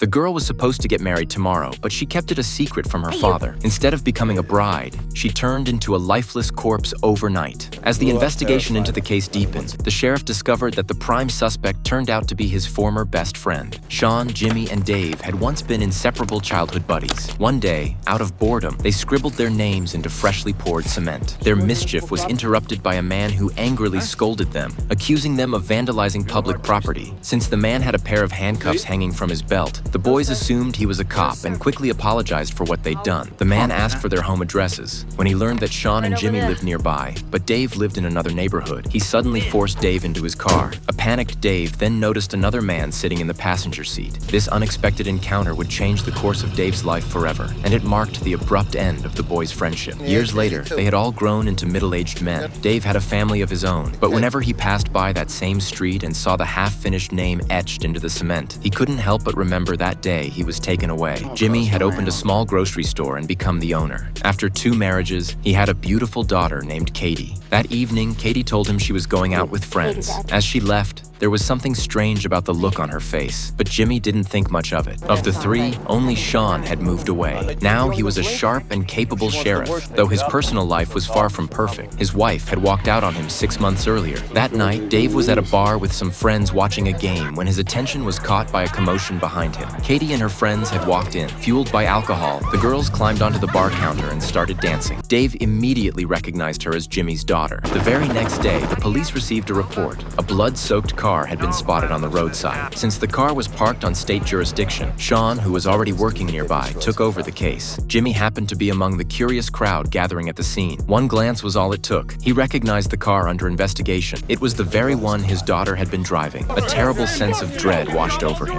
The girl was supposed to get married tomorrow, but she kept it a secret from her father. Instead of becoming a bride, she turned into a lifeless corpse overnight. As the investigation into the case deepened, the sheriff discovered that the prime suspect turned out to be his former best friend. Sean, Jimmy, and Dave had once been inseparable childhood buddies. One day, out of boredom, they scribbled their names into freshly poured cement. Their mischief was interrupted by a man who angrily scolded them, accusing them of vandalizing public property. Since the man had a pair of handcuffs hanging from his belt, the boys assumed he was a cop and quickly apologized for what they'd done. The man asked for their home addresses. When he learned that Sean and Jimmy lived nearby, but Dave lived in another neighborhood, he suddenly forced Dave into his car. A panicked Dave then noticed another man sitting in the passenger seat. This unexpected encounter would change the course of Dave's life forever, and it marked the abrupt end of the boys' friendship. Years later, they had all grown into middle-aged men. Dave had a family of his own, but whenever he passed by that same street and saw the half-finished name etched into the cement, he couldn't help but remember that day he was taken away. Jimmy had opened a small grocery store and become the owner. After 2 marriages, he had a beautiful daughter named Katie. That evening, Katie told him she was going out with friends. As she left, there was something strange about the look on her face, but Jimmy didn't think much of it. Of the 3, only Sean had moved away. Now he was a sharp and capable sheriff, though his personal life was far from perfect. His wife had walked out on him 6 months earlier. That night, Dave was at a bar with some friends watching a game when his attention was caught by a commotion behind him. Katie and her friends had walked in. Fueled by alcohol, the girls climbed onto the bar counter and started dancing. Dave immediately recognized her as Jimmy's daughter. The very next day, the police received a report. A blood-soaked car had been spotted on the roadside. Since the car was parked on state jurisdiction, Sean, who was already working nearby, took over the case. Jimmy happened to be among the curious crowd gathering at the scene. One glance was all it took. He recognized the car under investigation. It was the very one his daughter had been driving. A terrible sense of dread washed over him.